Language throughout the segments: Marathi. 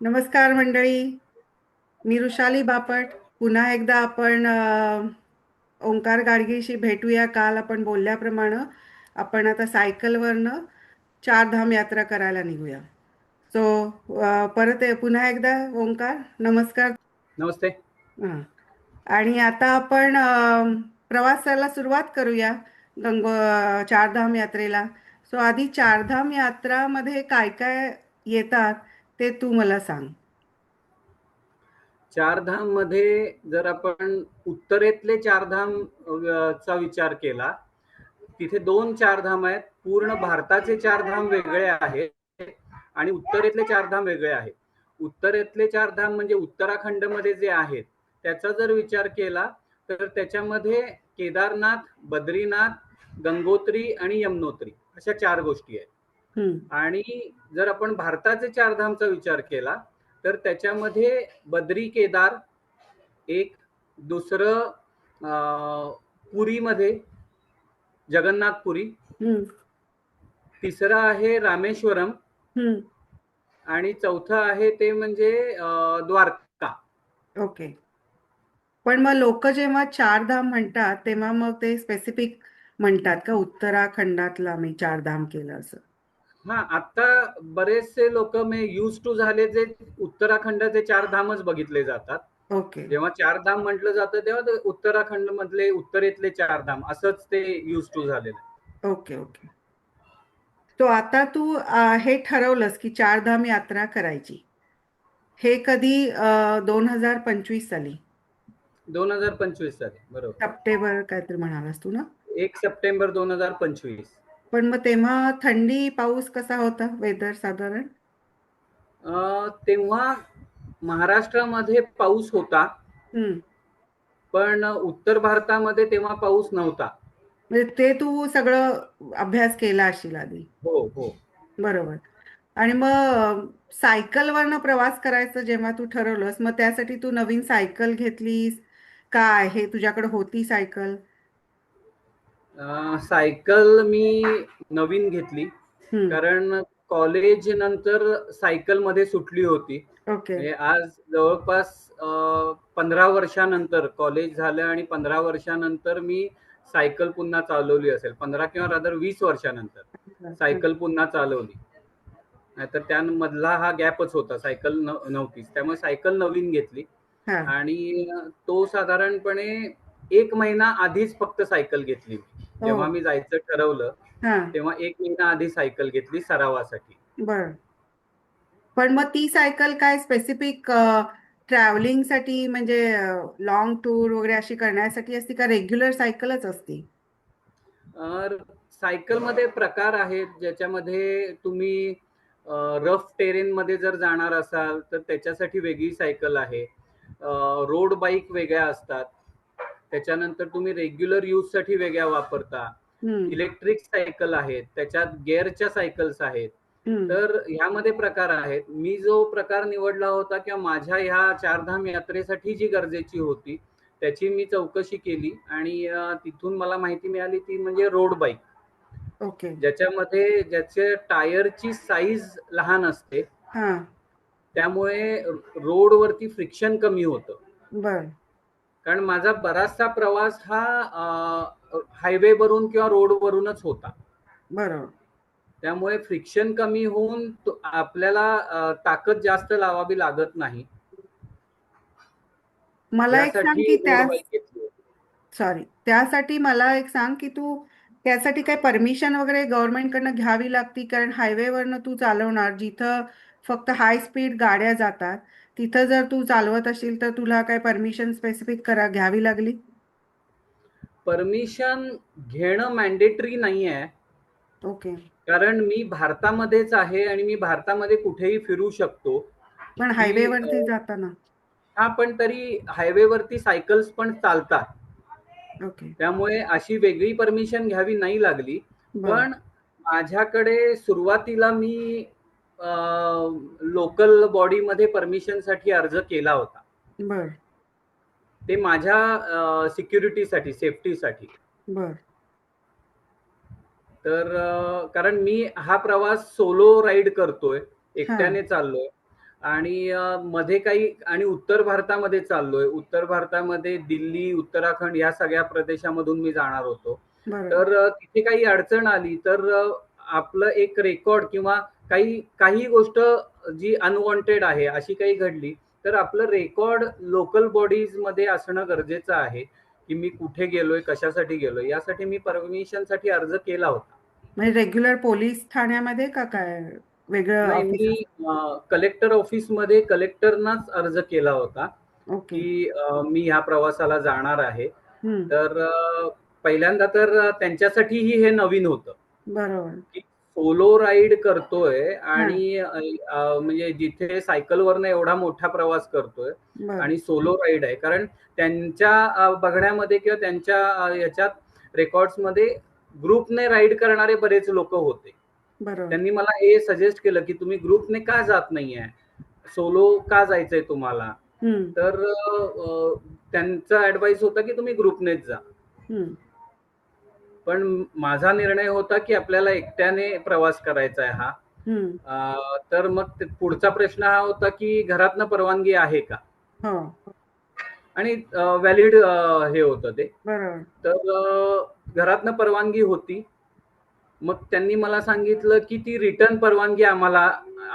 नमस्कार मंडळी. मी रुशाली बापट. पुन्हा एकदा आपण ओंकार गाडगीशी भेटूया. काल आपण बोलल्याप्रमाणे आपण आता सायकलवरनं चारधाम यात्रा करायला निघूया. सो पुन्हा एकदा ओंकार नमस्कार. नमस्ते. हां. आणि आता आपण प्रवासाला सुरुवात करूया चारधाम यात्रेला. सो आधी चारधाम यात्रामध्ये काय काय येतात ते तू मला सांग. चारधाम मध्ये जर आपण उत्तरेतले चारधाम चा विचार केला, तिथे दोन चारधाम आहेत. पूर्ण भारताचे चारधाम वेगळे आहेत आणि उत्तरेतले चारधाम वेगळे आहेत. उत्तरेतले चारधाम म्हणजे उत्तराखंड मध्ये जे आहेत त्याचा जर विचार केला तर त्याच्यामध्ये केदारनाथ, बद्रीनाथ, गंगोत्री आणि यमुनोत्री अशा चार गोष्टी आहेत. हम्म. आणि जर आपण भारताचे चारधामचा विचार केला तर त्याच्यामध्ये बद्री केदार एक, दुसरं पुरीमध्ये जगन्नाथपुरी, हम्म. तिसरं आहे रामेश्वरम हम्म. आणि चौथं आहे ते म्हणजे द्वारका. ओके. पण मग लोक जेव्हा चारधाम म्हणतात तेव्हा मग ते स्पेसिफिक म्हणतात का उत्तराखंडातला मी चारधाम केलं असं? हा, आता बरेचसे लोक मी यूज टू झाले जे उत्तराखंडाचे चारधामच बघितले जातात. ओके. जेव्हा चारधाम म्हटलं जातं तेव्हा ते उत्तराखंड मधले उत्तरेतले चारधाम असंच ते यूज टू झालेलं. ओके. ओके. तो आता तू हे ठरवलंस की चारधाम यात्रा करायची. हे कधी 2025 साली 2025 साली, बरोबर. सप्टेंबर काहीतरी म्हणालास तू ना? 1 सप्टेंबर 2025. पण मग तेव्हा थंडी पाऊस कसा होता वेदर साधारण? तेव्हा महाराष्ट्रामध्ये पाऊस होता, हम्म. पण उत्तर भारतामध्ये तेव्हा पाऊस नव्हता. म्हणजे ते तू सगळं अभ्यास केला असशील आधी. हो हो. बरोबर. आणि मग सायकलवरनं प्रवास करायचं जेव्हा तू ठरवलंस मग त्यासाठी तू नवीन सायकल घेतलीस काय हे तुझ्याकडे होती सायकल? सायकल मी नवीन घेतली हम्म. कारण कॉलेज नंतर सायकल मध्ये सुटली होती. ओके. म्हणजे आज जवळपास 15 वर्षानंतर कॉलेज झालं आणि 15 वर्षानंतर मी सायकल पुन्हा चालवली असेल. 15 किंवा रादर 20 वर्षानंतर सायकल पुन्हा चालवली. नाहीतर त्यामधला हा गॅपच होता, सायकल नव्हतीच. त्यामुळे सायकल नवीन घेतली हा. आणि तो साधारणपणे 1 महिना आधीच फक्त सायकल घेतली. हो. जेव्हा मी जायचं ठरवलं हा. तेव्हा 1 महिना आधी सायकल घेतली सरावासाठी. बर. पण मग ती सायकल काय स्पेसिफिक ट्रॅव्हलिंगसाठी म्हणजे लॉंग टूर वगैरे अशी करण्यासाठी असते का रेग्युलर सायकलच असते? सायकलमध्ये प्रकार आहेत ज्याच्यामध्ये तुम्ही रफ टेरेन मध्ये जर जाणार असाल तर त्याच्यासाठी वेगळी सायकल आहे. रोड बाईक वेगळ्या असतात. त्याच्यानंतर तुम्ही रेग्युलर यूज साठी वेगळ्या वापरता. हम्म. इलेक्ट्रिक सायकल आहेत, त्याच्यात गेअरच्या सायकल्स आहेत. हम्म. तर ह्यामध्ये प्रकार आहेत. मी जो प्रकार निवडला होता किंवा माझ्या ह्या चारधाम यात्रेसाठी जी गरजेची होती त्याची मी चौकशी केली आणि तिथून मला माहिती मिळाली ती म्हणजे रोड बाईक, ओके. ज्याच्यामध्ये ज्याचे टायरची साईज लहान असते, हा. त्यामुळे रोडवरती फ्रिक्शन कमी होतं. बर. कारण माझा बराचसा प्रवास हा हायवे वरून किंवा रोडवरूनच होता. बरोबर. त्यामुळे फ्रिक्शन कमी होऊन आपल्याला ताकद जास्त लावावी लागत नाही. मला एक सांग यासाठी की रोड बाईक घेतली होती. त्यासाठी मला एक सांग की तू त्यासाठी काय परमिशन वगैरे गव्हर्नमेंट कडनं घ्यावी लागती कारण हायवेवरनं तू चालवणार जिथं फक्त हाय स्पीड गाड्या जातात तिथं जर तू चालवत असशील तर तुला काय परमिशन स्पेसिफिक घ्यावी लागली? परमिशन घेणं मॅन्डेटरी नाही आहे. ओके. कारण मी भारतामध्येच आहे आणि मी भारतामध्ये कुठेही फिरू शकतो. पण ही हायवेवरती जाताना. हा, पण तरी हायवेवरती सायकल्स पण चालतात. ओके. त्यामुळे अशी वेगळी परमिशन घ्यावी नाही लागली. बर. पण माझ्याकडे सुरुवातीला मी लोकल बॉडीमध्ये परमिशनसाठी अर्ज केला होता. बर. ते माझ्या सिक्युरिटीसाठी, सेफ्टीसाठी. बर. तर कारण मी हा प्रवास सोलो राईड करतोय, हा. एकट्याने चाललोय. आणि मध्ये काही आणि उत्तर भारतामध्ये चाललोय. उत्तर भारतामध्ये दिल्ली, उत्तराखंड या सगळ्या प्रदेशामधून मी जाणार होतो. बरोबर. तर तिथे काही अडचण आली तर आपलं एक रेकॉर्ड किंवा काही गोष्ट जी अनवॉन्टेड आहे अशी काही घडली तर आपलं रेकॉर्ड लोकल बॉडीजमध्ये असणं गरजेचं आहे, की मी कुठे गेलोय, कशासाठी गेलोय. यासाठी मी परमिशनसाठी अर्ज केला होता. म्हणजे रेग्युलर पोलीस ठाण्यामध्ये का काय वेगळं नाही, ऑफिस मी कलेक्टर ऑफिसमध्ये कलेक्टरनाच अर्ज केला होता, ओके. की मी ह्या प्रवासाला जाणार आहे. हम्म. तर पहिल्यांदा तर त्यांच्यासाठीही हे नवीन होतं, बरोबर. की सोलो राईड करतोय हा. आणि म्हणजे जिथे सायकलवरनं एवढा मोठा प्रवास करतोय बरं. आणि सोलो राईड आहे. कारण त्यांच्या बघण्यामध्ये किंवा त्यांच्या याच्यात रेकॉर्ड्समध्ये ग्रुपने राईड करणारे बरेच लोक होते. बरोबर. त्यांनी मला हे सजेस्ट केलं, की तुम्ही ग्रुपने का जात नाहीये? सोलो का जायचंय तुम्हाला? हम्म. तर त्यांचा ॲडवाइस होता, की तुम्ही ग्रुपनेच जा. हम्म. पण माझा निर्णय होता, की आपल्याला एकट्याने प्रवास करायचा आहे हा. हम्म. तर मग पुढचा प्रश्न हा होता, की घरातनं परवानगी आहे का? हो. आणि व्हॅलिड हे होतं ते. बरोबर. तर घरातनं परवानगी होती. मग त्यांनी मला सांगितलं, की ती रिटर्न परवानगी आम्हाला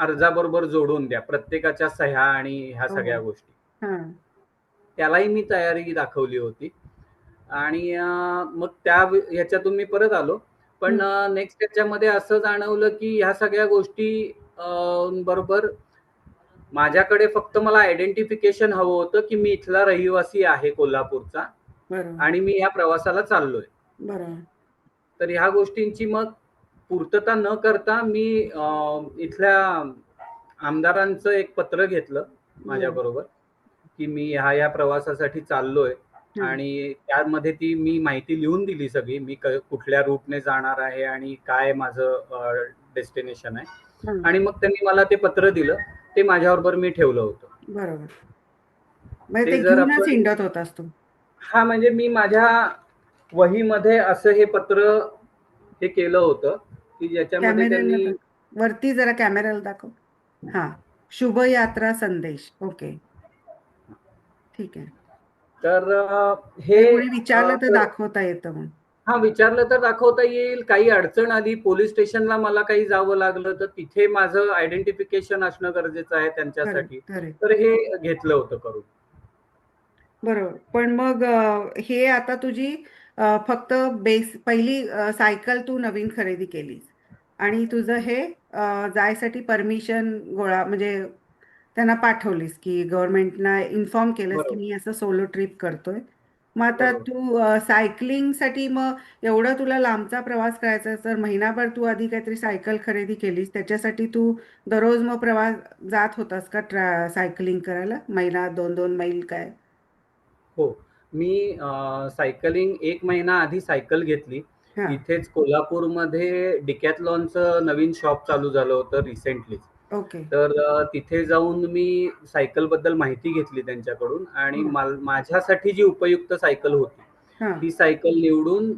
अर्जाबरोबर जोडून द्या. प्रत्येकाच्या सह्या आणि ह्या हो. सगळ्या गोष्टी. हा. त्यालाही मी तयारी दाखवली होती. आणि मग ह्याच्यातून मी परत आलो. पण हम्म. नेक्स्ट ह्याच्यामध्ये असं जाणवलं, की ह्या सगळ्या गोष्टी अ, बरोबर माझ्याकडे फक्त मला आयडेंटिफिकेशन हवं होतं, की मी इथला रहिवासी आहे कोल्हापूरचा बरोबर. आणि मी ह्या प्रवासाला चाललोय. बरोबर. तर ह्या गोष्टींची मग पूर्तता न करता मी इथल्या आमदारांचं एक पत्र घेतलं बर. माझ्याबरोबर, की मी ह्या प्रवासासाठी चाललोय हा. आणि त्यामध्ये ती मी माहिती लिहून दिली सगळी. मी कुठल्या रूटने जाणार आहे आणि काय माझं डेस्टिनेशन आहे. हा. आणि मग त्यांनी मला ते पत्र दिलं. ते माझ्याबरोबर मी ठेवलं होतं. बरोबर. म्हणजे ते ते जर घेऊनच आपण हिंडत होतास तू? हां, म्हणजे मी माझ्या वहीमध्ये असं हे पत्र हे केलं होतं, की ज्याच्यामध्ये कॅमेऱ्याला त्यांनी वरती जरा कॅमेऱ्याला दाखव. हा. शुभ यात्रा संदेश. ओके. ठीक आहे. तर हे म्हणजे कोणी विचारलं तर तर दाखवता येतं मग. हां, विचारलं तर दाखवता येईल. काही अडचण आली, पोलिस स्टेशनला मला काही जावं लागलं, तर तिथे माझं आयडेंटिफिकेशन असणं गरजेचं आहे करेक्ट. त्यांच्यासाठी. करेक्ट. तर हे घेतलं होतं करून. बरोबर. पण मग हे आता तुझी फक्त पहिली सायकल तू नवीन खरेदी केलीस आणि तुझं हे जायसाठी परमिशन गोळा म्हणजे त्यांना पाठवलीस की गव्हर्नमेंटना इन्फॉर्म केलंस की बरोबर, मी असं सोलो ट्रिप करतोय. मग आता बरोबर. तू सायकलिंगसाठी मग एवढं तुला लांबचा प्रवास करायचा आहे, तर महिनाभर तू आधी काहीतरी सायकल खरेदी केलीस त्याच्यासाठी तू दररोज मग प्रवास जात होतास का सायकलिंग करायला महिना 2-2 मैल काय? हो. मी सायकलिंग 1 महिना आधी सायकल घेतली. हा. इथेच कोल्हापूरमध्ये डिकॅथलॉनचं नवीन शॉप चालू झालं होतं रिसेंटली. ओके. तर तिथे जाऊन मी सायकलबद्दल माहिती घेतली त्यांच्याकडून आणि हा. माझ्यासाठी जी उपयुक्त सायकल होती, हा. ती सायकल निवडून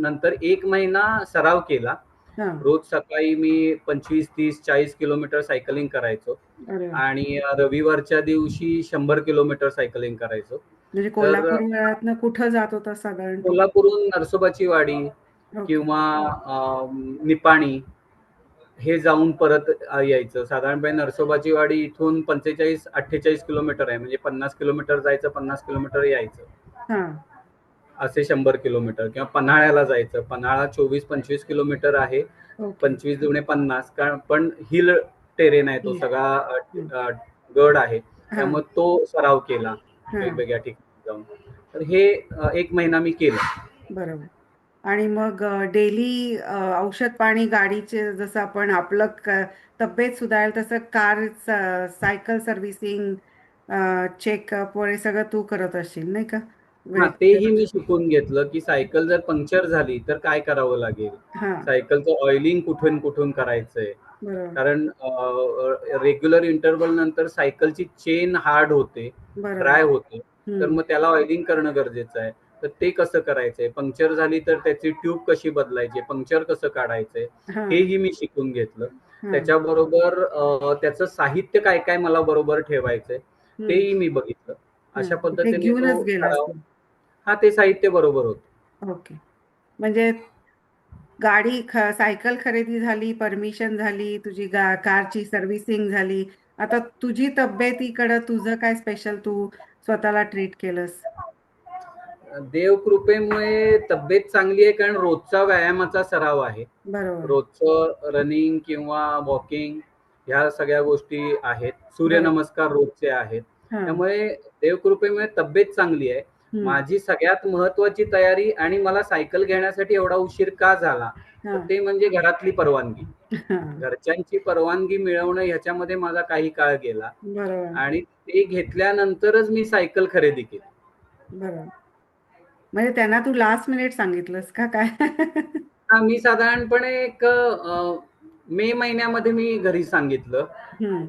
नंतर 1 महिना सराव केला. हा. रोज सकाळी मी 25, 30, 40 किलोमीटर सायकलिंग करायचो अरे वा. आणि रविवारच्या दिवशी 100 किलोमीटर सायकलिंग करायचो. म्हणजे तर कोल्हापूरनं कुठं जात होता साधारण तू? कोल्हापूरहून नरसोबाची वाडी ओके. किंवा निपाणी हे जाऊन परत यायचं. साधारणपणे नरसोबाची वाडी इथून 45-48 किलोमीटर आहे. म्हणजे 50 किलोमीटर जायचं, 50 किलोमीटर यायचं. हा. असे 100 किलोमीटर किंवा पन्हाळ्याला जायचं. पन्हाळा 24-25 किलोमीटर आहे. ओके. 25 दुणे 50 कारण पण हिल टेरेन आहे तो हम्म. सगळा हम्म. गड आहे. हा. त्यामुळे तो सराव केला हा. वेगवेगळ्या ठिकाणी जाऊन. तर हे 1 महिना मी केलं. बरोबर. आणि मग डेली औषध पाणी गाडीचे जसं आपण आपलं तब्येत सुधारेल तसं कार सायकल सर्व्हिसिंग चेकअप वगैरे सगळं तू करत असशील नाही का? हां, वेळच्या तेही मी वेळी. शिकून घेतलं, की सायकल जर पंक्चर झाली, तर काय करावं लागेल? हा. सायकलचं ऑइलिंग कुठून-कुठून करायचंय? बरोबर. कारण रेग्युलर इंटरव्हल नंतर सायकलची चेन हार्ड होते, बरोबर. ड्राय होते. तर हम्म. मग त्याला ऑइलिंग करणं गरजेचं आहे. तर ते कसं करायचंय? पंक्चर झाली तर त्याची ट्यूब कशी बदलायची? पंक्चर कसं काढायचंय? हा. हेही मी शिकून घेतलं. हां. त्याच्याबरोबर त्याचं साहित्य काय काय मला बरोबर ठेवायचंय हं, तेही मी बघितलं. अशा हं. ते पद्धतीने तो घेऊनच गेलास सराव तू. हा ते साहित्य बरोबर होतं. ओके. म्हणजे सायकल खरेदी झाली, परमिशन झाली, तुझी कारची सर्व्हिसिंग झाली. आता तुझी तब्येतीकडं तुझं काय स्पेशल तू स्वतःला ट्रीट केलंस? देवकृपेमुळे तब्येत चांगली आहे कारण रोजचा व्यायामाचा सराव आहे. बरोबर, रोजचं रनिंग किंवा वॉकिंग ह्या सगळ्या गोष्टी आहेत. बरोबर. सूर्यनमस्कार रोजचे आहेत. हां. त्यामुळे देवकृपेमुळे तब्येत चांगली आहे. हं. माझी सगळ्यात महत्वाची तयारी आणि मला सायकल घेण्यासाठी एवढा उशीर का झाला? तर हां. ते म्हणजे घरातली परवानगी. हां. घरच्यांची परवानगी मिळवणं ह्याच्यामध्ये माझा काही काळ गेला बरोबर, आणि ते घेतल्यानंतरच मी सायकल खरेदी केली. बरोबर. म्हणजे त्यांना तू लास्ट मिनिट सांगितलंस का काय? हां, मी साधारणपणे एक मे महिन्यामध्ये मी घरी सांगितलं. हं.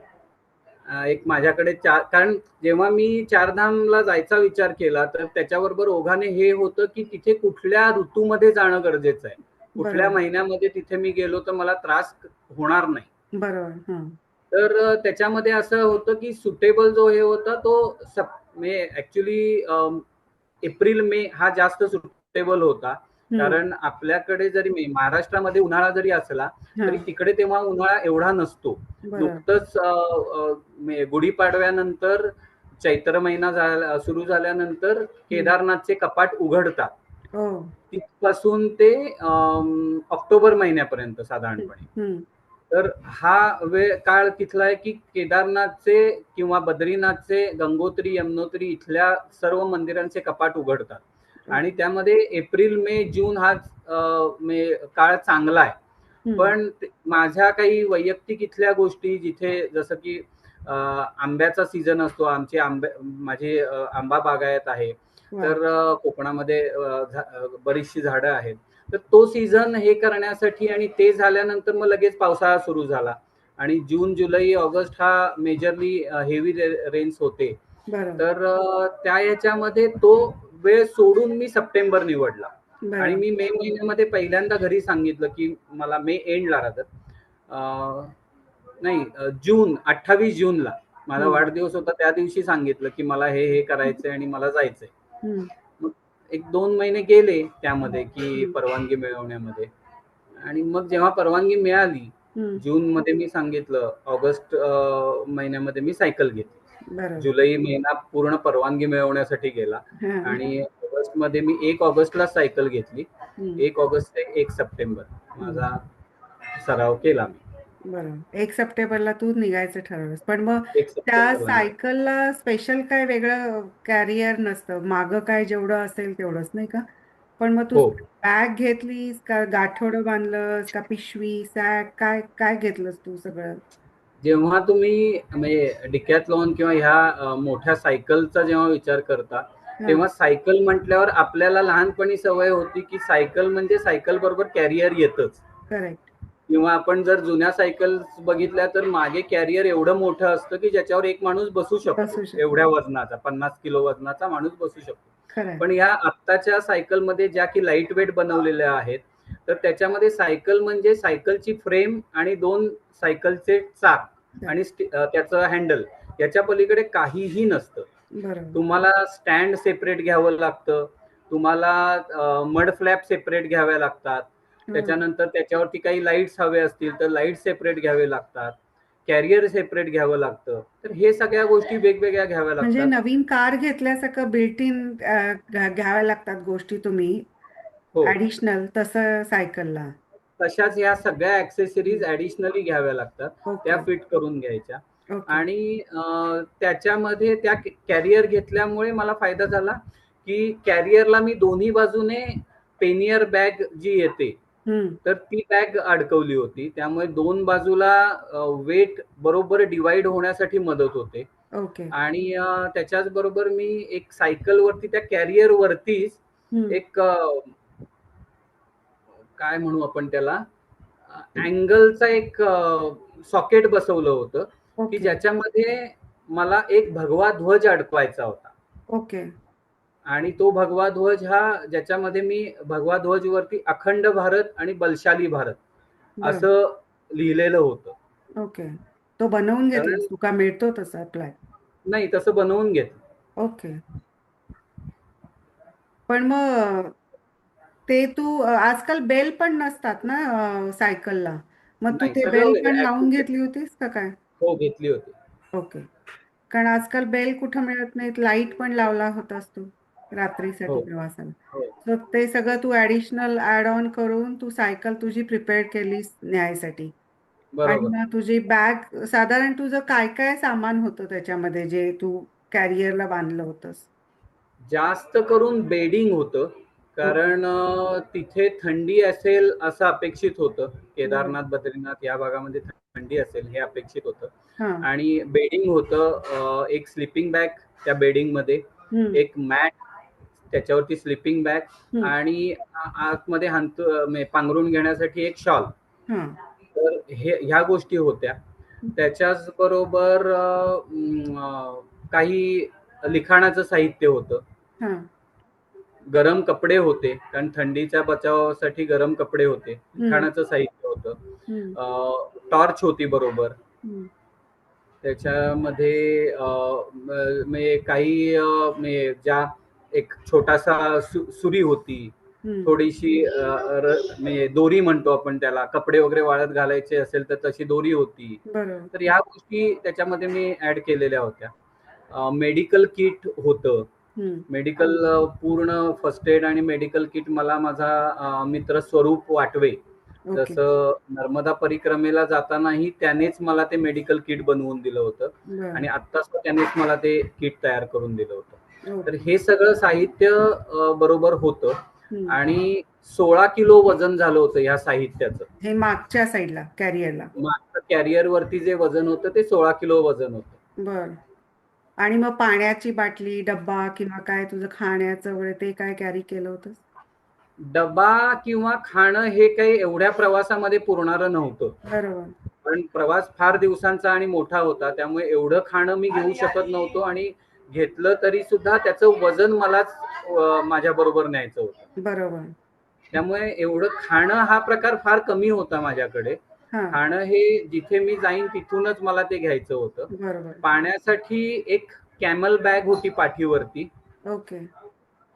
एक माझ्याकडे कारण जेव्हा मी चारधामला जायचा विचार केला, तर त्याच्याबरोबर ओघाने हे होतं, की तिथे कुठल्या ऋतूमध्ये जाणं गरजेचं आहे. कुठल्या बरोबर, महिन्यामध्ये तिथे मी गेलो तर मला त्रास होणार नाही. बरोबर. हां. तर त्याच्यामध्ये असं होतं, की सुटेबल जो हे होता तो म्हणजे ॲक्चुअली एप्रिल, मे हा जास्त सुटेबल होता. हं. कारण आपल्याकडे जरी महाराष्ट्रामध्ये उन्हाळा जरी असला, तरी हां. तिकडे तेव्हा उन्हाळा एवढा नसतो. बरोबर. नुकतंच गुढीपाडव्यानंतर चैत्र महिना सुरू झाल्यानंतर हं. केदारनाथचे कपाट उघडतात. हो. तिथपासून ते ऑक्टोबर महिन्यापर्यंत हं, साधारणपणे. हं. तर हा काळ तिथला आहे, की केदारनाथचे किंवा बद्रीनाथचे, गंगोत्री, यमुनोत्री इथल्या सर्व मंदिरांचे कपाट उघडतात. आणि ओके. त्यामध्ये एप्रिल, मे, जून हा काळ चांगला आहे. हं. पण माझ्या काही वैयक्तिक इथल्या गोष्टी जिथे जसं की आंब्याचा सीझन असतो. माझी आंबा बागायत आहे. वाह! तर कोकणामध्ये बरीचशी झाडं आहेत. तर तो सीझन हे करण्यासाठी आणि ते झाल्यानंतर मग लगेच पावसाळा सुरू झाला आणि जून, जुलै, ऑगस्ट हा मेजरली हेवी रेन्स होते. बरोबर, तर त्या ह्याच्यामध्ये तो वेळ सोडून मी सप्टेंबर निवडला आणि बरोबर. मी मे महिन्यामध्ये पहिल्यांदा घरी सांगितलं, की मला मे एंडला राहतात. नाही जून 28 जूनला माझा हं, वाढदिवस होता त्या दिवशी सांगितलं, की मला हे करायचंय आणि मला जायचंय. हं, मग 1-2 महिने गेले त्यामध्ये, की हं, परवानगी मिळवण्यामध्ये आणि मग जेव्हा परवानगी मिळाली, हं. जूनमध्ये मी सांगितलं, ऑगस्ट महिन्यामध्ये मी सायकल घेतली. बरोबर. जुलै महिना पूर्ण परवानगी मिळवण्यासाठी गेला हां. आणि ऑगस्टमध्ये मी 1 ऑगस्टला सायकल घेतली. हं, 1 ऑगस्ट ते 1 सप्टेंबर हं. माझा सराव केला मी. बरोबर. 1 सप्टेंबरला तू निघायचं ठरवलंस. पण मग 1 त्या सप्टेंबरला निघालो. सायकलला स्पेशल काय वेगळं कॅरियर नसतं. मागं काय जेवढं असेल तेवढंच नाही का? पण मग तू हो. बॅग घेतलीस का गाठोडं बांधलंस का पिशवी, सॅक काय काय घेतलंस तू सगळं? जेव्हा तुम्ही म्हणजे डिकॅथलॉन किंवा ह्या मोठ्या सायकलचा जेव्हा विचार करता, हां. तेव्हा सायकल म्हटल्यावर आपल्याला लहानपणी सवय होती, की सायकल म्हणजे सायकल बरोबर कॅरियर येतच. करेक्ट. किंवा आपण जर जुन्या सायकल बघितल्या तर मागे कॅरियर एवढं मोठं असतं, की ज्याच्यावर एक माणूस बसू शकतो. बसू शकतो. एवढ्या वजनाचा 50 किलो वजनाचा माणूस बसू शकतो. खरंय. पण या आत्ताच्या सायकलमध्ये ज्या की लाईट वेट बनवलेल्या आहेत, तर त्याच्यामध्ये सायकल म्हणजे सायकलची फ्रेम आणि 2 सायकलचे चाक आणि त्याचं हँडल याच्या पलीकडे काहीही नसतं. बरोबर. तुम्हाला स्टँड सेपरेट घ्यावं लागतं. तुम्हाला मड फ्लॅप सेपरेट घ्याव्या लागतात. हो. त्याच्यानंतर त्याच्यावरती काही लाईट्स हवे असतील तर लाईट सेपरेट घ्यावे लागतात. कॅरियर सेपरेट घ्यावं लागतं. तर हे सगळ्या गोष्टी वेगवेगळ्या घ्याव्या म्हणजे लागतात. नवीन कार घेतल्यासारखं बिल्ट इन घ्याव्या लागतात गोष्टी तुम्ही हो. ॲडिशनल तसं सायकलला. तशाच ह्या सगळ्या हं. ॲक्सेसरीज ॲडिशनली घ्याव्या लागतात. त्या ओके, फिट करून घ्यायच्या ओके. आणि त्याच्यामध्ये त्या कॅरियर घेतल्यामुळे मला फायदा झाला, की कॅरियरला मी दोन्ही बाजूने पेनियर बॅग जी येते, हं. तर ती बॅग अडकवली होती. त्यामुळे 2 बाजूला वेट बरोबर डिव्हाईड होण्यासाठी मदत होते. ओके. आणि त्याच्याच बरोबर मी एक सायकलवरती त्या कॅरियरवरतीच हं. एक काय म्हणू आपण त्याला अँगलचा एक सॉकेट बसवलं होतं, की ओके, ज्याच्यामध्ये मला एक भगवा ध्वज अडकवायचा होता. ओके. आणि तो भगवा ध्वज हा ज्याच्यामध्ये मी भगवा ध्वज वरती अखंड भारत आणि बलशाली भारत बरं. असं लिहिलेलं होतं. ओके. तो बनवून कारण घेतलास तू का मिळतो तसा फ्लॅट? नाही, तसं बनवून घेत. ओके. पण मग ते तू आजकाल बेल पण नसतात ना सायकलला. मग तू नाही, ते सगळं बेल वेगळं पण लावून ऍक्टिव्ह. घेतली होतीस का काय? हो, घेतली होती. ओके. कारण आजकाल बेल कुठं मिळत नाहीत. लाईट पण लावला होतास तू हो, रात्रीसाठी प्रवासाला. हो. तर ते सगळं तू ॲडिशनल ॲड ऑन करून तू सायकल तुझी प्रिपेअर केलीस न्यायसाठी. आणि बरोबर. मग तुझी बॅग साधारण तुझं काय काय सामान होतं त्याच्यामध्ये जे तू कॅरियरला बांधलं होतंस? जास्त करून बेडिंग होतं. ओके. कारण तिथे थंडी असेल असं अपेक्षित होतं. बरं. केदारनाथ, बद्रीनाथ या भागामध्ये थंडी असेल हे अपेक्षित होतं. हां. आणि बेडिंग होतं. एक स्लीपिंग बॅग त्या बेडिंगमध्ये, हं. एक मॅट, त्याच्यावरती स्लीपिंग बॅग हं. आणि आतमध्ये म्हणजे पांघरून घेण्यासाठी एक शॉल. हां. तर ह्या गोष्टी होत्या. त्याच्याच बरोबर काही लिखाणाचं साहित्य होतं. हां. गरम कपडे होते, कारण थंडीच्या बचावासाठी गरम कपडे होते. हं. लिखाणाचं साहित्य होतं. हं. टॉर्च होती बरोबर. हं. त्याच्यामध्ये म्हणजे काही म्हणजे ज्या एक छोटासा सुरी होती. हं. थोडीशी म्हणजे दोरी म्हणतो आपण त्याला, कपडे वगैरे वाळत घालायचे असेल तर तशी दोरी होती. बरोबर. तर ह्या गोष्टी त्याच्यामध्ये मी ऍड केलेल्या होत्या. मेडिकल किट होतं. हं. मेडिकल पूर्ण फर्स्ट एड आणि मेडिकल किट मला माझा मित्र स्वरूप वाटवे, ओके. जसं नर्मदा परिक्रमेला जातानाही त्यानेच मला ते मेडिकल किट बनवून दिलं होतं. बरं. आणि आत्ताच त्यानेच मला ते किट तयार करून दिलं होतं. तर ओके. हे सगळं साहित्य बरोबर होतं. हं. आणि 16 किलो वजन झालं होतं ह्या साहित्याचं. हे मागच्या साईडला कॅरियरला. मागचं कॅरियर वरती जे वजन होतं ते 16 किलो वजन होतं. बरं. आणि मग पाण्याची बाटली, डब्बा किंवा काय तुझं खाण्याचं वगैरे ते काय कॅरी केलं होतंस? डबा किंवा खाणं हे काही एवढ्या प्रवासामध्ये पुरणारं नव्हतं. बरोबर. पण प्रवास फार दिवसांचा आणि मोठा होता, त्यामुळे एवढं खाणं मी घेऊ शकत नव्हतो. आणि घेतलं तरी सुद्धा त्याचं वजन मलाच माझ्या बरोबर न्यायचं होतं. बरोबर. त्यामुळे एवढं खाणं हा प्रकार फार कमी होता माझ्याकडे. हां. खाणं हे जिथे मी जाईन तिथूनच मला ते घ्यायचं होतं. बरोबर. पाण्यासाठी एक कॅमल बॅग होती पाठीवरती, ओके. की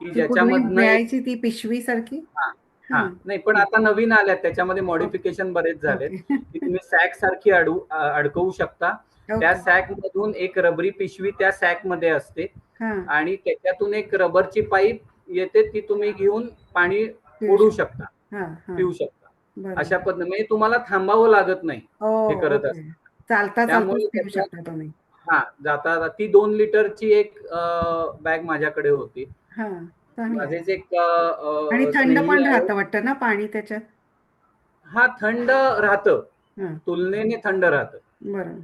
ती पूर्वी ज्याच्यामधनं एक. मिळायची ती पिशवी सारखी? हां, हां. हां. नाही, पण हां. आता नवीन आल्यात त्याच्यामध्ये ओके. मॉडिफिकेशन बरेच झालेत, ओके. की तुम्ही सॅक सारखी अडकवू शकता. त्या ओके. सॅक मधून एक रबरी पिशवी त्या सॅक मध्ये असते. हां. आणि त्याच्यातून एक रबरची पाईप येते, ती तुम्ही घेऊन पाणी पिऊ ओढू शकतो. शकता, हां. हां. पिऊ शकता. बरोबर. अशा पद्धतीने म्हणजे तुम्हाला थांबावं लागत नाही हे ओह! करत ओके. असताना. चालता चालताच त्यामुळे पिऊ त्याचा शकता तुम्ही. हां, जाता ती 2 लिटरची एक बॅग माझ्याकडे होती. हां. चांगलं आहे. माझेच एक आणि थंड स्नेही पण आहेत. राहतं वाटतं ना पाणी त्याच्यात? हां, थंड राहतं. हां. तुलनेने थंड राहतं. बरं.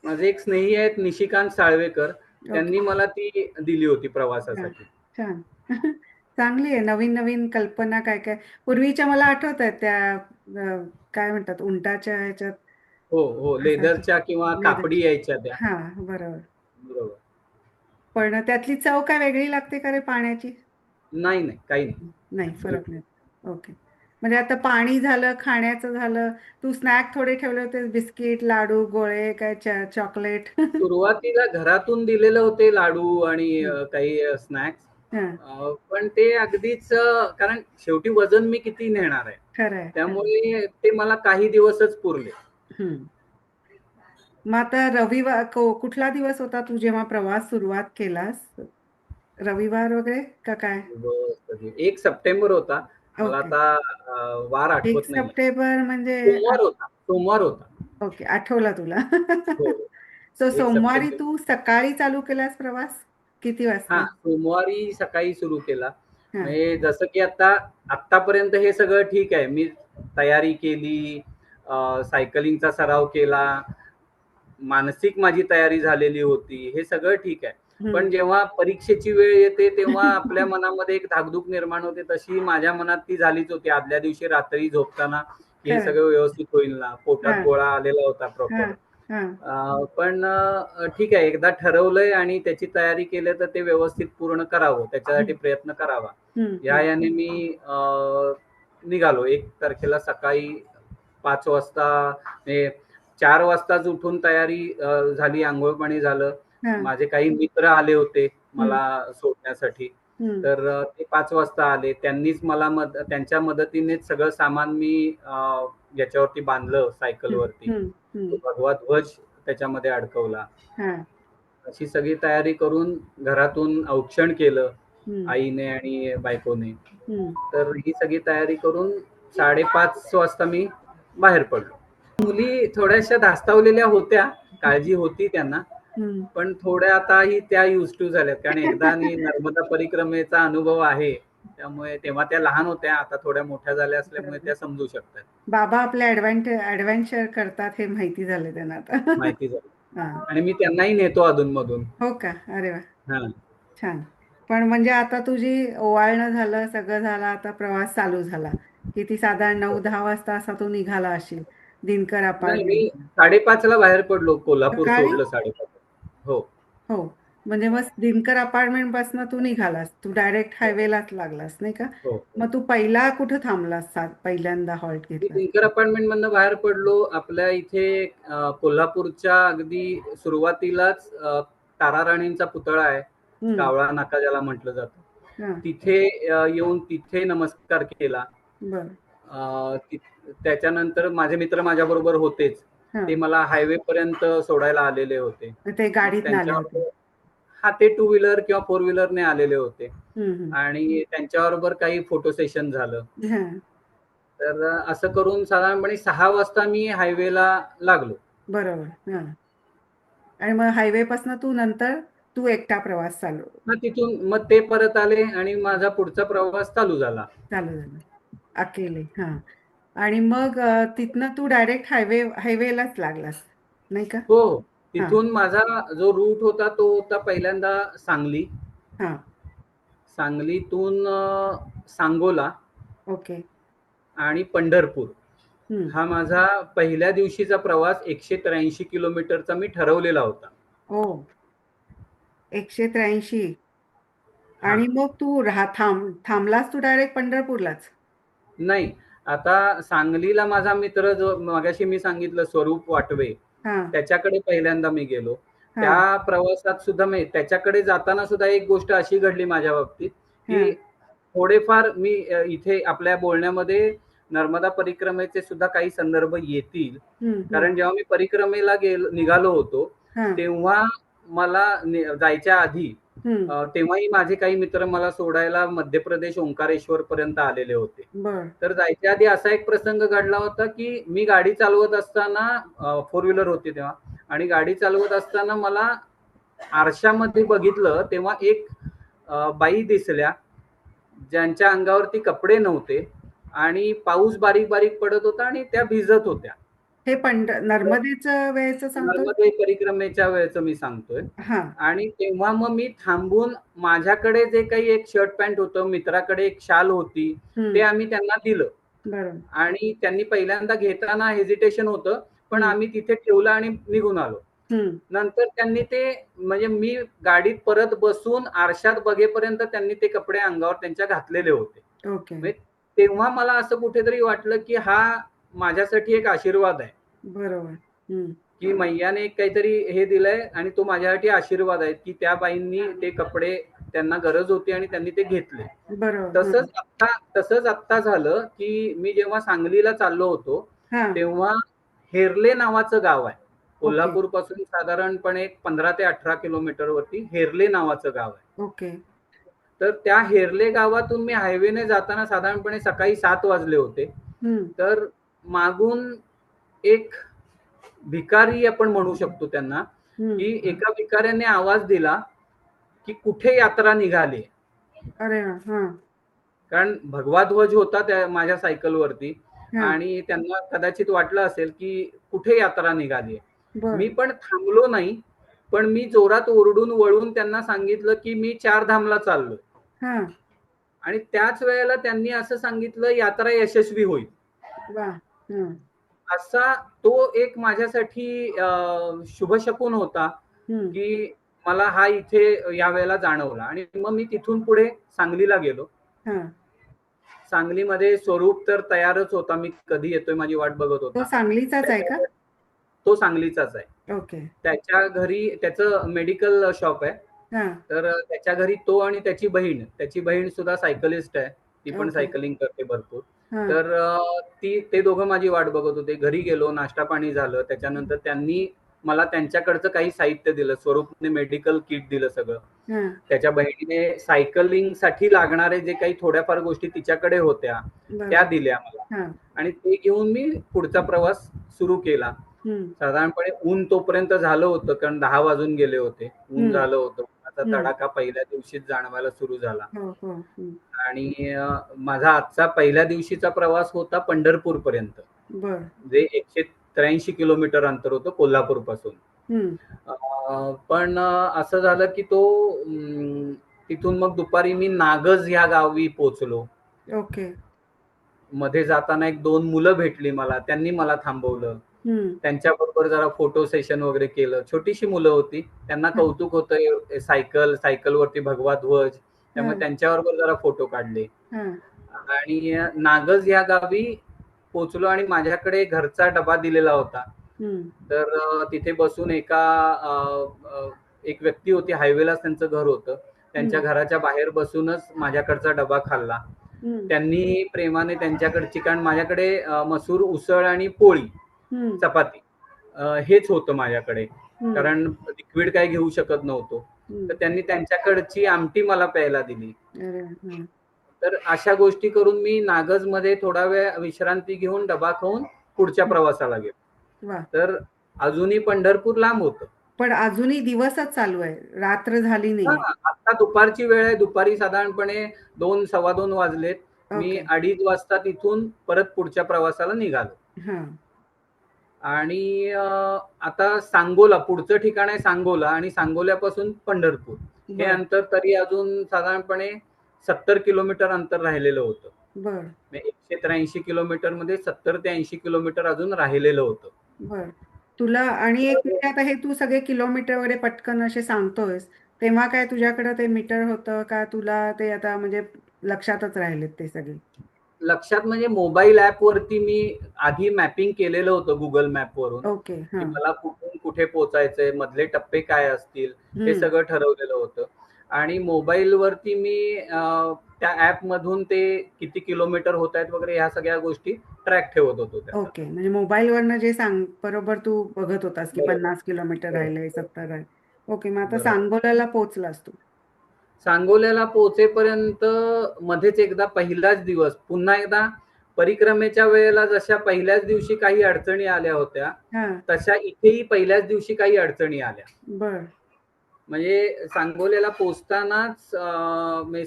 माझे एक स्नेही आहेत निशिकांत साळवेकर, ओके. त्यांनी मला ती दिली होती छान. प्रवासासाठी. छान. चांगली आहे. नवीन-नवीन कल्पना काय-काय. पूर्वीच्या मला आठवतायत त्या काय म्हणतात उंटाच्या ह्याच्यात हो, हो. असायच्या. लेदरच्या किंवा कापडी लेदरच्या. यायच्या त्या. हां, बरोबर. बरोबर. पण त्यातली चव काय वेगळी लागते का रे पाण्याची? नाही, नाही. काही नाही. नाही, फरक बिलकुल. नाही. ओके. म्हणजे आता पाणी झालं, खाण्याचं झालं. तू स्नॅक थोडे ठेवले होते बिस्किट, लाडू, गोळे, काय चॉकलेट? सुरुवातीला घरातून दिलेले होते लाडू आणि हं. काही स्नॅक्स. हां. पण ते अगदीच कारण शेवटी वजन मी किती नेणार आहे. खरं आहे, खरं आहे. त्यामुळे ते मला काही दिवसच पुरले. हं. मग आता रविवार कुठला दिवस होता तू जेव्हा प्रवास सुरुवात केलास? रविवार वगैरे का काय? 1 सप्टेंबर होता. मला ओके. आता वार 1 आठवत नाहीये. सप्टेंबर म्हणजे सोमवार होता. सोमवार होता. ओके, आठवला तुला. हो. सो 1 सोमवारी सप्टेंबर. तू सकाळी चालू केलास प्रवास? किती वाजता? हां, सोमवारी सकाळी सुरू केला. हां. म्हणजे जसं की आत्तापर्यंत हे सगळं ठीक आहे. मी तयारी केली, सायकलिंगचा सराव केला, मानसिक माझी तयारी झालेली होती. हे सगळं ठीक आहे. हं. पण जेव्हा परीक्षेची वेळ येते, तेव्हा आपल्या मनामध्ये एक धाकधूक निर्माण होते. तशी माझ्या मनात ती झालीच होती. आदल्या दिवशी रात्री झोपताना, की हे खरं. सगळं व्यवस्थित होईल ना. पोटात हां, गोळा आलेला होता प्रॉपर. हां, हां. पण ठीक आहे, एकदा ठरवलंय आणि त्याची तयारी केली तर ते व्यवस्थित पूर्ण करावं, त्याच्यासाठी हं, प्रयत्न करावा. हं, या हं. याने मी निघालो 1 तारखेला सकाळी 5 वाजता. म्हणजे 4 वाजताच उठून तयारी झाली, अंघोळ पाणी झालं. हा. माझे काही मित्र आले होते हम्म. मला सोडण्यासाठी. हम्म. तर ते 5 वाजता आले. त्यांनीच मला त्यांच्या मदतीनेच सगळं सामान मी याच्यावरती बांधलं हम्म. सायकलवरती. हम्म. तो हम्म. भगवा ध्वज त्याच्यामध्ये अडकवला. हा. अशी सगळी तयारी करून घरातून औक्षण केलं हम्म. आईने आणि बायकोने. हम्म. तर ही सगळी तयारी करून 5:30 वाजता मी बाहेर पडलो. मुली थोड्याशा धास्तावलेल्या होत्या, काळजी होती त्यांना, हम्म. पण थोड्या आता ही त्या युज टू झाल्यात, कारण एकदा नर्मदा परिक्रमेचा अनुभव आहे, त्यामुळे तेव्हा त्या लहान होत्या, आता थोड्या मोठ्या झाल्या असल्यामुळे बरोबर. त्या समजू शकतात. बाबा आपले ऍडव्हेंचर करतात हे माहिती झालं त्यांना आता. माहिती झाली. हा. आणि मी त्यांनाही नेतो अधूनमधून. हो का? अरे वा, हा. छान. पण म्हणजे आता तुझी ओवाळणं झालं, सगळं झालं, आता प्रवास चालू झाला. किती साधारण 9-10 वाजता असा तू निघाला असशील दिनकर नाही, अपार्टमेंट. मी 5:30 ला बाहेर पडलो. कोल्हापूर सकाळी? सोडलं 5:30. हो. हो. म्हणजे मग दिनकर अपार्टमेंट पासून तू निघालास, तू डायरेक्ट हो. हायवेलाच लागलास नाही का? हो. मग तू पहिला कुठं थांबलास? पहिल्यांदा हॉल्ट मी घेतलास? दिनकर अपार्टमेंट मधनं बाहेर पडलो. आपल्या इथे कोल्हापूरच्या अगदी सुरुवातीलाच ताराराणींचा पुतळा आहे, हम्म. कावळा नाका ज्याला म्हटलं जातं. हा. तिथे येऊन तिथे नमस्कार केला. बरं. त्याच्यानंतर माझे मित्र माझ्या बरोबर होतेच. हा. ते मला हायवे पर्यंत सोडायला आलेले होते. ते मग गाडीत आले होते. त्यांच्याबरोबर, हा, ते 2 व्हीलर किंवा 4 व्हीलरने आलेले होते. हम्म. आणि त्यांच्याबरोबर काही फोटो सेशन झालं. हा. तर असं करून साधारणपणे 6 वाजता मी हायवेला लागलो. बरोबर. हा. आणि मग हायवे पासून तू नंतर तू एकटा प्रवास चालू मग तिथून मग ते परत आले आणि माझा पुढचा प्रवास चालू झाला. चालू झालं अकेले. हा. आणि मग तिथनं तू डायरेक्ट हायवेलाच लागलास नाही का? हो. हा. तिथून माझा जो रूट होता तो होता पहिल्यांदा सांगली, हा. सांगलीतून सांगोला ओके. आणि पंढरपूर. हम्म. हा माझा पहिल्या दिवशीचा प्रवास 183 किलोमीटरचा मी ठरवलेला होता. ओ, 183. हा. आणि मग तू थांबलास तू डायरेक्ट पंढरपूरलाच? नाही, आता सांगलीला माझा मित्र जो मगाशी मी सांगितलं स्वरूप वाटवे, हा. त्याच्याकडे पहिल्यांदा मी गेलो. हा. त्या प्रवासात सुद्धा मी त्याच्याकडे जाताना सुद्धा एक गोष्ट अशी घडली माझ्या बाबतीत, हा. की थोडेफार मी इथे आपल्या बोलण्यामध्ये नर्मदा परिक्रमेचे सुद्धा काही संदर्भ येतील. हम्म. कारण जेव्हा मी परिक्रमेला निघालो होतो, हा. तेव्हा मला जायच्या आधी हम्म. तेव्हाही माझे काही मित्र मला सोडायला मध्य प्रदेश ओंकारेश्वर पर्यंत आलेले होते. बर. तर जायच्या आधी असा एक प्रसंग घडला होता, की मी गाडी चालवत असताना 4 व्हीलर होती तेव्हा, आणि गाडी चालवत असताना मला आरशामध्ये बघितलं तेव्हा एक बाई दिसल्या, ज्यांच्या अंगावरती कपडे नव्हते आणि पाऊस बारीक बारीक पडत होता आणि त्या भिजत होत्या. हे नर्मदेचं वेळेचं सांगतो? नर्मदे परिक्रमेच्या वेळेचं मी सांगतोय. हा. आणि तेव्हा मग मी थांबून माझ्याकडे जे काही एक शर्ट पॅन्ट होतं, मित्राकडे एक शाल होती, ते आम्ही त्यांना दिलं. बरोबर. आणि त्यांनी पहिल्यांदा घेताना हेजिटेशन होतं, पण हम्म. आम्ही तिथे ठेवलं आणि निघून आलो. हम्म. नंतर त्यांनी ते, म्हणजे मी गाडीत परत बसून आरशात बघेपर्यंत त्यांनी ते कपडे अंगावर त्यांच्या घातलेले होते. ओके. म्हणजे तेव्हा मला असं कुठेतरी वाटलं, की हा माझ्यासाठी एक आशीर्वाद आहे, बरोबर. हम्म. की मैयाने एक काहीतरी हे दिलंय आणि तो माझ्यासाठी आशीर्वाद आहे, की त्या बाईंनी ते कपडे, त्यांना गरज होती आणि त्यांनी ते घेतले. बरोबर. तसंच आत्ता झालं, की मी जेव्हा सांगलीला चाललो होतो, हा. तेव्हा हेरले नावाचं गाव आहे. ओके. कोल्हापूर पासून साधारणपणे 15 ते 18 किलोमीटर वरती हेरले नावाचं गाव आहे. ओके. तर त्या हेरले गावातून मी हायवेने जाताना साधारणपणे सकाळी 7 वाजले होते. हम्म. तर मागून एक भिकारी आपण म्हणू शकतो त्यांना, की एका भिकाऱ्याने आवाज दिला, की कुठे यात्रा निघाली. अरे हा. कारण भगवा ध्वज होता त्या माझ्या सायकलवरती, हा. आणि त्यांना कदाचित वाटलं असेल, की कुठे यात्रा निघाली. बर. मी पण थांबलो नाही, पण मी जोरात ओरडून वळून त्यांना सांगितलं, की मी 4 धामला चाललोय. हा. आणि त्याच वेळेला त्यांनी असं सांगितलं, यात्रा यशस्वी होईल. वा. हम्म. असा तो एक माझ्यासाठी शुभशकून होता, हम्म. की मला हा इथे या वेळेला जाणवला. आणि मग मी तिथून पुढे सांगलीला गेलो. हा. सांगलीमध्ये स्वरूप तर तयारच होता, मी कधी येतोय माझी वाट बघत तो होता. सांगलीचाच आहे का? तो सांगलीचाच आहे. ओके. त्याच्या घरी त्याचं मेडिकल शॉप आहे. हा. तर त्याच्या घरी तो आणि त्याची बहीण सुद्धा सायकलिस्ट आहे. ती पण ओके. सायकलिंग करते भरपूर. हा. तर ते दोघं माझी वाट बघत होते. घरी गेलो, नाश्ता पाणी झालं. त्याच्यानंतर त्यांनी मला त्यांच्याकडचं काही साहित्य दिलं. स्वरूपने मेडिकल किट दिलं सगळं. हा. त्याच्या बहिणीने सायकलिंगसाठी लागणारे जे काही थोड्याफार गोष्टी तिच्याकडे होत्या त्या बरं. दिल्या मला. हा. आणि ते घेऊन मी पुढचा प्रवास सुरू केला. साधारणपणे ऊन तोपर्यंत झालं होतं, कारण 10 वाजून गेले होते. ऊन झालं होतं. उन्हाचा तडाखा पहिल्या दिवशीच जाणवायला सुरू झाला. हो, हो. आणि माझा आजचा पहिल्या दिवशीचा प्रवास होता पंढरपूर पर्यंत. बर. जे 183 किलोमीटर अंतर होतं कोल्हापूर पासून. पण असं झालं की तिथून मग दुपारी मी नागज या गावी पोहोचलो. ओके. मध्ये जाताना 1-2 मुलं भेटली मला. त्यांनी मला थांबवलं. त्यांच्याबरोबर जरा फोटो सेशन वगैरे केलं. छोटीशी मुलं होती. त्यांना कौतुक होतं सायकलवरती भगवा ध्वज. त्यामुळे त्यांच्याबरोबर जरा फोटो काढले. आणि नागज या गावी पोहोचलो आणि माझ्याकडे घरचा डबा दिलेला होता. तर तिथे बसून एक व्यक्ती होती, हायवेलाच त्यांचं घर होतं. त्यांच्या घराच्या बाहेर बसूनच माझ्याकडचा डबा खाल्ला. त्यांनी प्रेमाने त्यांच्याकडची, कारण माझ्याकडे मसूर उसळ आणि पोळी चपाती हेच होतं माझ्याकडे, कारण लिक्विड काय घेऊ शकत नव्हतो. तर त्यांनी त्यांच्याकडची आमटी मला प्यायला दिली. तर अशा गोष्टी करून मी नागज मध्ये थोडा वेळ विश्रांती घेऊन डबा खाऊन पुढच्या प्रवासाला गेलो. तर अजूनही पंढरपूर लांब होतं. पण अजूनही दिवसच चालू आहे, रात्र झाली नाही. आता दुपारची वेळ आहे. दुपारी साधारणपणे 2, 2:15 वाजलेत. मी 2:30 वाजता तिथून परत पुढच्या प्रवासाला निघालो. आणि आता सांगोला पुढचं ठिकाण आहे, सांगोला, आणि सांगोल्यापासून पंढरपूर हे अंतर तरी अजून साधारणपणे 70 किलोमीटर अंतर राहिलेलं होतं. 183 किलोमीटर मध्ये 70 ते 80 किलोमीटर अजून राहिलेलं होतं. बर. तुला आणि एक म्हणजे आता हे तू सगळे किलोमीटर वगैरे पटकन असे सांगतोयस, तेव्हा काय तुझ्याकडे ते मीटर होतं का? तुला ते आता म्हणजे लक्षातच राहिलेत ते सगळे? लक्षात म्हणजे मोबाईल ऍप वरती मी आधी मॅपिंग केलेलं होतं गुगल मॅप वरून. ओके. की मला कुठून कुठे पोहोचायचंय, मधले टप्पे काय असतील हे सगळं ठरवलेलं होतं. आणि मोबाईल वरती मी त्या ऍप मधून ते किती किलोमीटर होत आहेत वगैरे ह्या सगळ्या गोष्टी ट्रॅक ठेवत होतो. ओके. म्हणजे मोबाईल वरनं जे बरोबर तू बघत होतास की 50 किलोमीटर राहिले, 70 राहिले. ओके. मग आता सांगोल्याला पोहोचलास तू? सांगोल्याला पोहोचेपर्यंत मध्येच एकदा पहिलाच दिवस पुन्हा एकदा परिक्रमेच्या वेळेला जशा पहिल्याच दिवशी काही अडचणी आल्या होत्या, तशा इथेही पहिल्याच दिवशी काही अडचणी आल्या. बर. म्हणजे सांगोल्याला पोहोचतानाच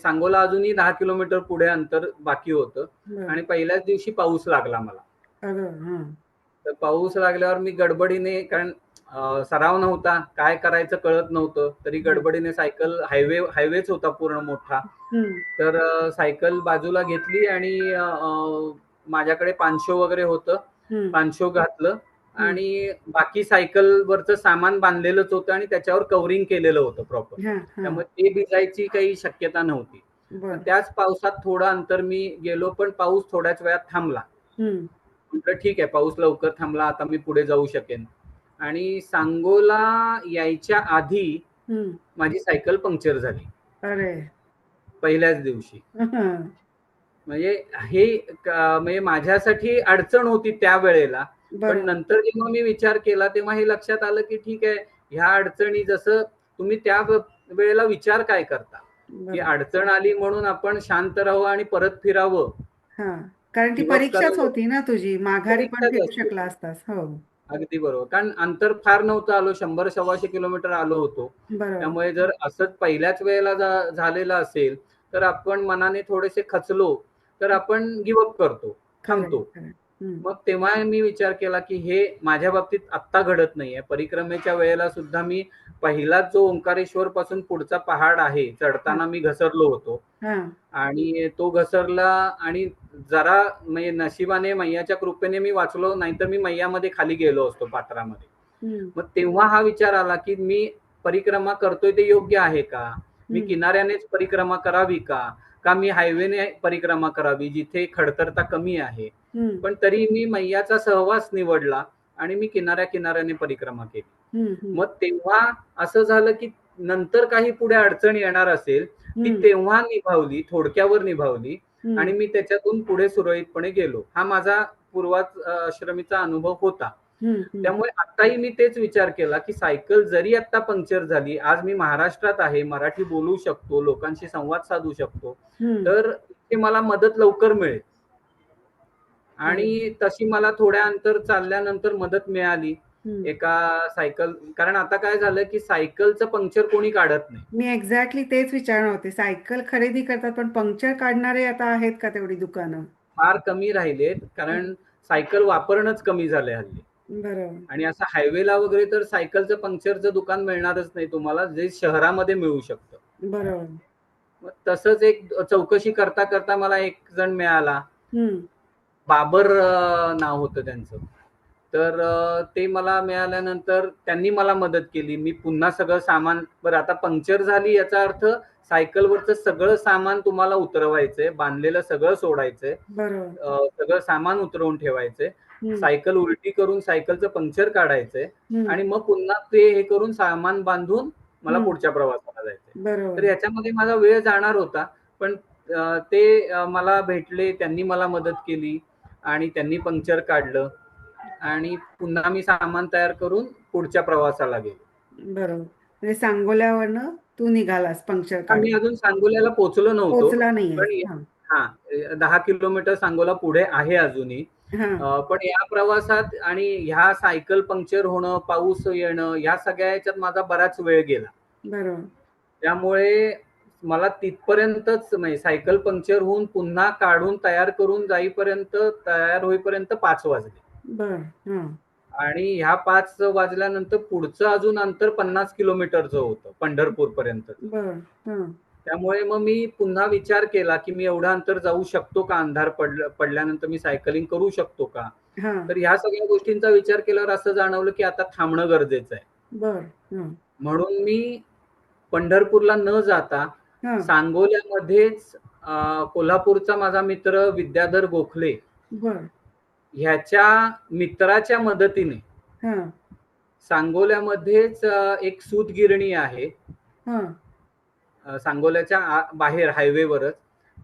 सांगोला अजूनही 10 किलोमीटर पुढे अंतर बाकी होतं आणि पहिल्याच दिवशी पाऊस लागला मला. तर पाऊस लागल्यावर मी गडबडीने, कारण सराव नव्हता, काय करायचं कळत नव्हतं, तरी गडबडीने सायकल हायवेच होता पूर्ण मोठा. तर सायकल बाजूला घेतली आणि माझ्याकडे पानशो वगैरे होतं, पानशो घातलं आणि बाकी सायकलवरचं सामान बांधलेलंच होतं आणि त्याच्यावर कव्हरिंग केलेलं होतं प्रॉपर. त्यामुळे ते भिजायची काही शक्यता नव्हती. त्याच पावसात थोडं अंतर मी गेलो, पण पाऊस थोड्याच वेळात थांबला. म्हटलं ठीक आहे, पाऊस लवकर थांबला, आता मी पुढे जाऊ शकेन. आणि सांगोला यायच्या आधी माझी सायकल पंक्चर झाली. अरे. पहिल्याच दिवशी. म्हणजे हे म्हणजे माझ्यासाठी अडचण होती त्या वेळेला. पण नंतर जेव्हा मी विचार केला तेव्हा हे लक्षात आलं की ठीक आहे, ह्या अडचणी जसं तुम्ही त्या वेळेला विचार काय करता, की अडचण आली म्हणून आपण शांत राहावं आणि परत फिरावं. कारण ती परीक्षाच होती ना तुझी, माघारी पण फिरू शकला असतास. हो, अगदी बरोबर. कारण अंतर फार नव्हतं आलो, 100-125 किलोमीटर आलो होतो. त्यामुळे जर असंच पहिल्याच वेळेला झालेलं असेल तर आपण मनाने थोडेसे खचलो तर आपण गिव्हअप करतो, थांबतो. मग तेव्हा मी विचार केला की हे माझ्या बाबतीत आत्ता घडत नाहीये. परिक्रमेच्या वेळेला सुद्धा मी पहिलाच जो ओंकारेश्वर पासून पुढचा पहाड आहे चढताना मी घसरलो होतो आणि तो घसरला आणि जरा म्हणजे नशिबाने मैयाच्या कृपेने मी वाचलो, नाहीतर मी मैयामध्ये खाली गेलो असतो पात्रामध्ये. मग तेव्हा हा विचार आला की मी परिक्रमा करतोय ते योग्य आहे का? मी किनाऱ्यानेच परिक्रमा करावी का मी हायवेने परिक्रमा करावी जिथे खडतरता कमी आहे? पण तरी मी मैयाचा सहवास निवडला आणि मी किनाऱ्याने परिक्रमा केली. हम्म, हम्म, मग तेव्हा असं झालं की नंतर काही पुढे अडचण येणार असेल ती हम्म, तेव्हा निभावली, थोडक्यावर निभावली आणि हम्म, मी त्याच्यातून पुढे सुरळीतपणे गेलो. हा माझा पूर्वाश्रमीचा अनुभव होता. हम्म, हम्म, त्यामुळे आताही मी तेच विचार केला की सायकल जरी आता पंक्चर झाली, आज मी महाराष्ट्रात आहे, मराठी बोलू शकतो, लोकांशी संवाद साधू शकतो, हम्म, तर इथे मला मदत लवकर मिळेल. बरोबर. आणि तशी मला थोड्या अंतर चालल्यानंतर मदत मिळाली हम्म. एका सायकल, कारण आता काय झालं की सायकलचं पंक्चर कोणी काढत नाही. मी एक्झॅक्टली तेच विचारणार होते. सायकल खरेदी करतात पण पंक्चर काढणारे आता आहेत का तेवढी दुकानं? फार कमी राहिलेत, कारण सायकल वापरणंच कमी झालंय हल्ली. बरोबर. आणि असं हायवेला वगैरे तर सायकलचं पंक्चरचं दुकान मिळणारच नाही तुम्हाला, जे शहरामध्ये मिळू शकतं. बरोबर. मग तसंच एक चौकशी करता करता मला एक जण मिळाला. हम्म, बाबर नाव होतं त्यांचं. तर ते मला मिळाल्यानंतर त्यांनी मला मदत केली. मी पुन्हा सगळं सामान, बरं आता पंक्चर झाली याचा अर्थ सायकलवरचं सगळं सामान तुम्हाला उतरवायचंय, बांधलेलं सगळं सोडायचंय, बरोबर. सगळं सामान उतरवून ठेवायचंय, हम्म, सायकल उलटी करून सायकलचं पंक्चर काढायचंय हम्म, आणि मग पुन्हा ते हे करून सामान बांधून मला हम्म, पुढच्या प्रवासाला जायचंय. तर बरोबर. याच्यामध्ये माझा वेळ जाणार होता, पण ते मला भेटले, त्यांनी मला मदत केली आणि त्यांनी पंक्चर काढलं आणि पुन्हा मी सामान तयार करून पुढच्या प्रवासाला गेलो. बरोबर. म्हणजे सांगोल्यावरनं तू निघालास पंक्चर मी काढून. अजून सांगोल्याला पोहोचलो नव्हतो, पोचला नाहीयेस. पण हा. हा 10 किलोमीटर सांगोला पुढे आहे अजूनही. हा. पण या प्रवासात आणि ह्या सायकल पंक्चर होणं, पाऊस येणं, या सगळ्या याच्यात माझा बराच वेळ गेला. बरोबर. त्यामुळे मला तिथपर्यंतच, म्हणजे सायकल पंक्चर होऊन पुन्हा काढून तयार करून जाईपर्यंत, तयार होईपर्यंत 5 वाजले. बर. हा. आणि ह्या 5 वाजल्यानंतर पुढचं अजून अंतर 50 किलोमीटरचं होतं पंढरपूर पर्यंत. बर. हा. त्यामुळे मग मी पुन्हा विचार केला की मी एवढं अंतर जाऊ शकतो का, अंधार पडल्यानंतर मी सायकलिंग करू शकतो का. हा. तर ह्या सगळ्या गोष्टींचा विचार केल्यावर असं जाणवलं की आता थांबणं गरजेचं आहे. बर. हा. म्हणून मी पंढरपूरला न जाता हा. सांगोल्यामध्येच कोल्हापूरचा माझा मित्र विद्याधर गोखले बर. ह्याच्या मित्राच्या मदतीने हा. सांगोल्यामध्येच एक सूतगिरणी आहे, हा. सांगोल्याच्या बाहेर हायवेवरच.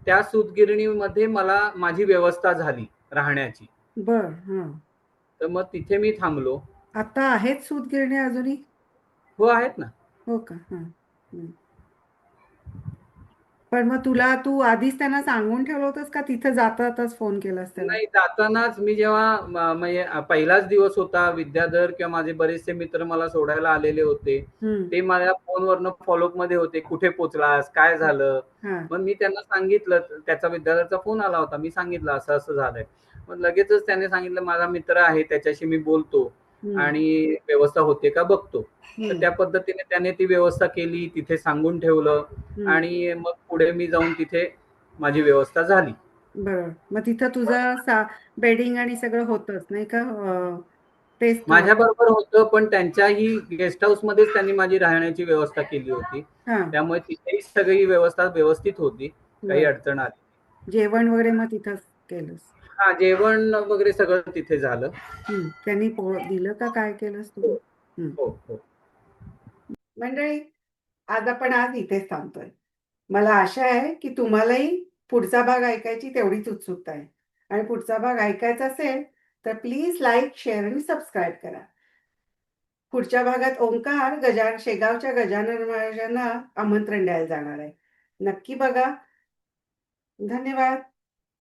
त्या सूतगिरणीमध्ये मला माझी व्यवस्था झाली राहण्याची. बर. हा. तर मग तिथे मी थांबलो. आता आहेत सूतगिरणी अजूनही? हो, आहेत ना. हो का? हा. हम्म. पण मग तुला तू आधीच त्यांना सांगून ठेवलं होतंस का तिथं जाताच फोन केलास त्याला? नाही, जातानाच मी जेव्हा म्हणजे पहिलाच दिवस होता, विद्याधर किंवा माझे बरेचसे मित्र मला सोडायला आलेले होते. हम्म. ते माझ्या फोनवरनं फॉलोअप मध्ये होते, कुठे पोचलास, काय झालं. हा. मग मी त्यांना सांगितलं, त्याचा विद्याधरचा फोन आला होता, मी सांगितलं असं असं झालंय. मग लगेचच त्याने सांगितलं माझा मित्र आहे, त्याच्याशी मी बोलतो हम्म. आणि व्यवस्था होते का बघतो. तर हम्म. त्या पद्धतीने त्याने ती व्यवस्था केली, तिथे सांगून ठेवलं हम्म. आणि मग पुढे मी जाऊन तिथे माझी व्यवस्था झाली. बरोबर. मग तिथं तुझं बेडिंग आणि सगळं होतच नाही का? तेच तू. माझ्या बरोबर होतं, पण त्यांच्याही गेस्ट हाऊस मध्येच त्यांनी माझी राहण्याची व्यवस्था केली होती. हा. त्यामुळे तिथेही सगळी व्यवस्था व्यवस्थित होती, काही बर. अडचण आली. जेवण वगैरे मग तिथंच केलंस? हा, जेवण वगैरे सगळं तिथे झालं. त्यांनी दिलं का काय केलंस तू? हो, हो, हो. मंडळी, आज इथेच थांबतोय. मला आशा आहे की तुम्हालाही पुढचा भाग ऐकायची तेवढीच उत्सुकता आहे. आणि पुढचा भाग ऐकायचा असेल तर प्लीज लाईक, शेअर आणि सबस्क्राईब करा. पुढच्या भागात ओंकार शेगावच्या गजानन महाराजांना आमंत्रण द्यायला जाणार आहे. नक्की बघा. धन्यवाद.